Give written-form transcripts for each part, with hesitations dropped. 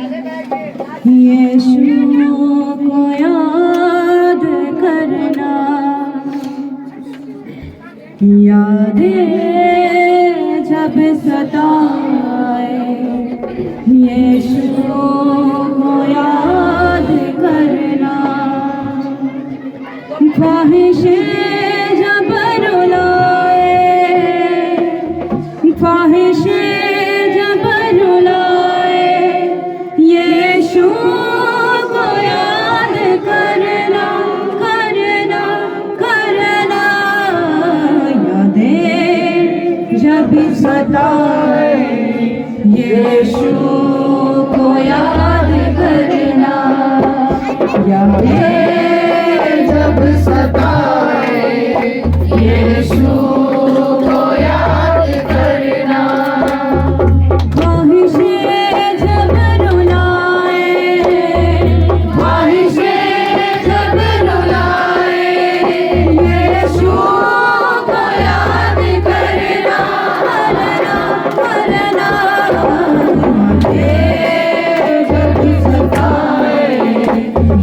यीशु को याद करना, यादें जब सताए, यीशु को याद करना, ख्वाहिशें जब रुलाए, ख्वाहिशें जब रुलाए, यीशु को याद करना, करना, करना, यादें जब सताए, यीशु को याद करना, यादें जब सताए, यीशु को याद करना, ख्वाहिशें जब रुलाए, ख्वाहिशें जब रुलाए, यीशु को याद करना, करना, करना, यादें जब सताए,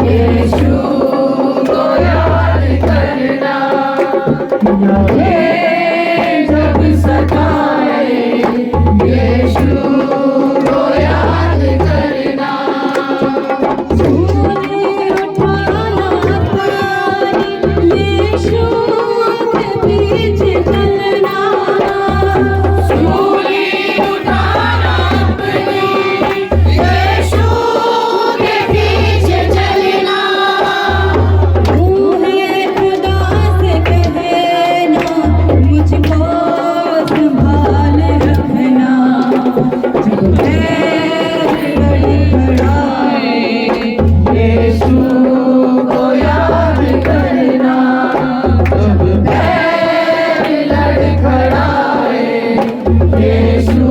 यीशु को याद करना, यादें जब सताए, यीशु को याद करना, सूली उठाना अपनी, यीशु के पीछे चलना, सूली उठाना अपनी, यीशु के पीछे चलना, मुझे खुदा से कहना, मुझको संभाल रखना, जब पैर लड़खड़ाए, यीशु को याद करना, जब पैर लड़खड़ाए, यीशु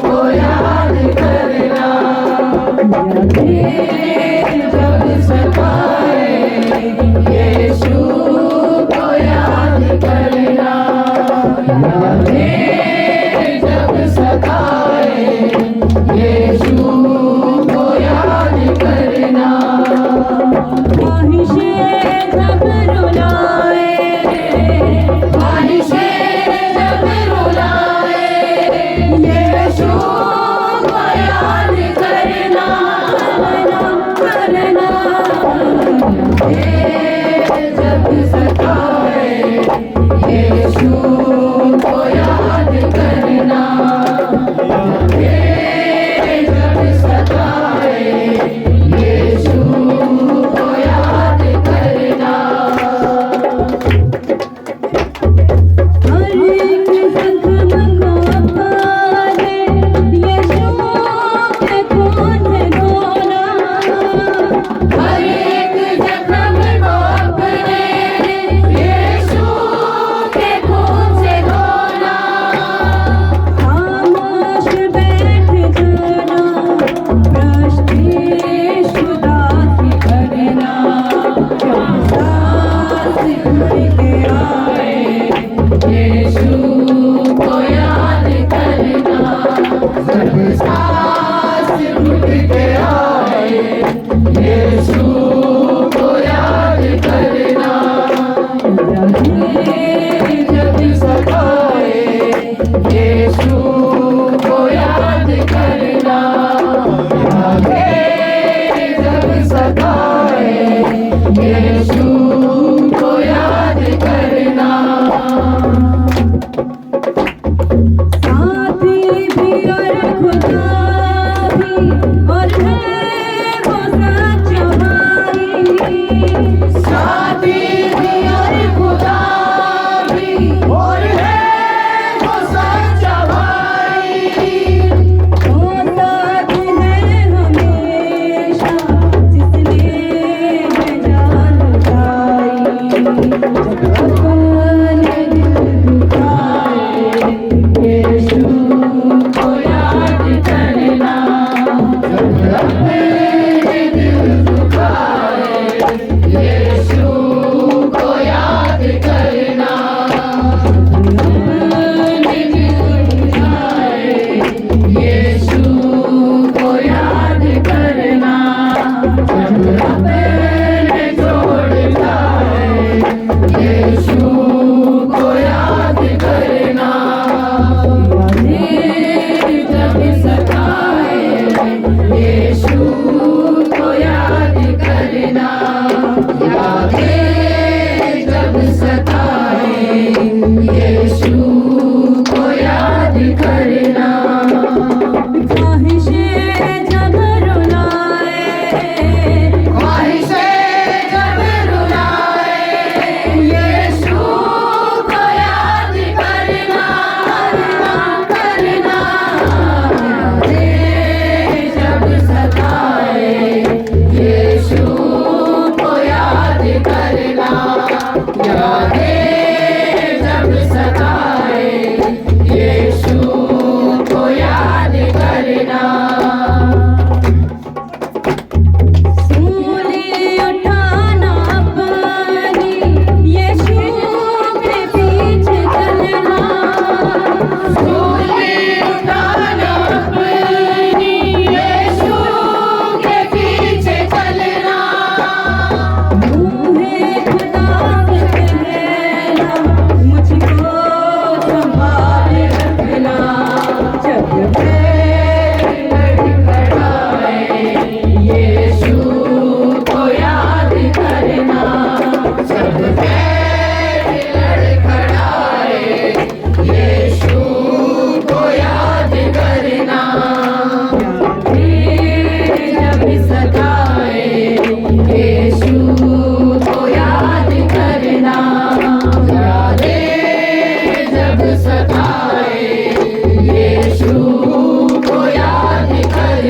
को याद करना, यादें जब सताए, यीशु को याद करना, यादें जब सताए, यीशु को याद करना, ख्वाहिशें जब रुलाए, ख्वाहिशें जब रुलाए, यीशु को याद करना, करना, करना, यादें जब सताए, यीशु को याद करना, यादें जब सताए, यीशु को याद करना, हर एक जख्म को अपने यीशु के खून से धोना, हर एक जख्म को अपने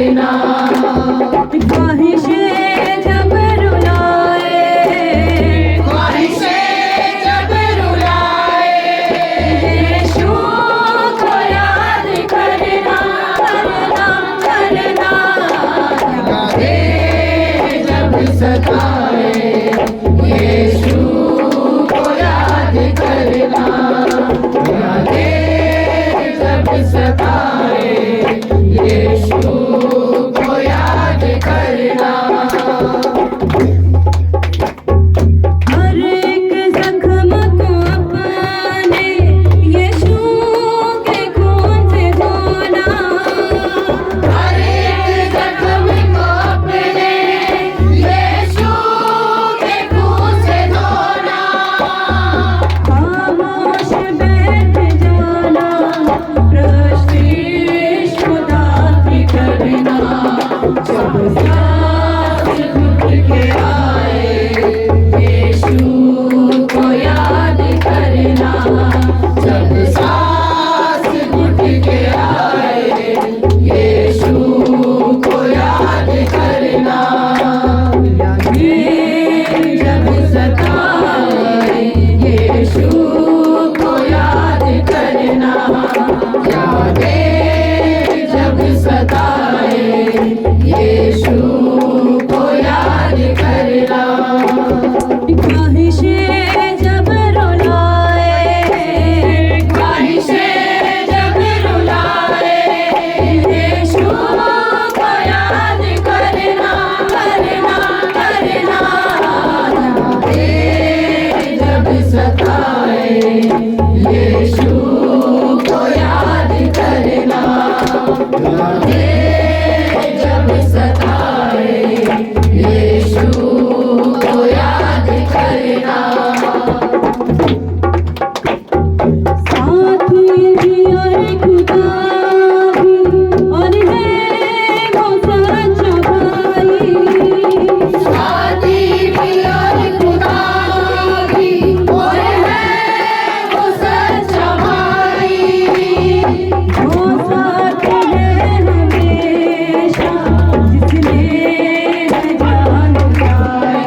करना। ख्वाहिशें जब रुलाए, ख्वाहिशें जब रुलाए, यीशु को याद करना, करना, करना। यादें जब सताए, यीशु को याद करना। यादें जब सताए, यीशु को याद करना। हर एक जख्म को अपने यीशु के खून से धोना। हर एक जख्म को अपने यीशु के खून से धोना। खामोश बैठ जाना, प्रश्न खुदा की करना। जब सांस घुट के आए, यीशु को याद करना। जब सांस घुट के आए, यीशु को याद करना। यादें जब सताए, यीशु को याद करना। यादें जब सताए, यीशु को याद करना। ख्वाहिशें जब रुलाए, ख्वाहिशें जब रुलाए, यीशु को याद करना, करना, करना। यादें जब सताए, यीशु को याद करना। यादें जब सताए, यीशु को याद करना। साथी भी और खुदा भी, और है वो सच्चा भाई। साथी भी और खुदा भी, और है वो सच्चा भाई। वो साथ है हमेशा, जिसने है जान उठाई।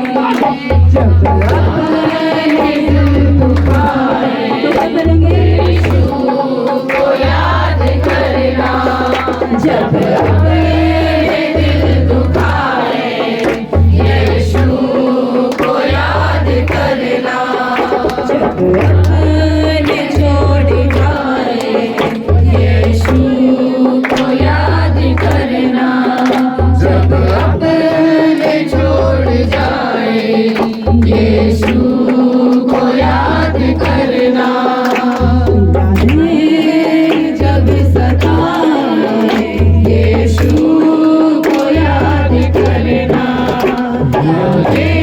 जब अपने दिल दुखाए, तो क्या करेंगे? यीशु को याद करना। जब अपने दिल दुखाए, यीशु को याद करना। जब अपने छोड़ जाए, यीशु को याद करना। जब अपने छोड़ जाए, यीशु को याद करना। यादें जब सताए, यीशु को याद करना। यादें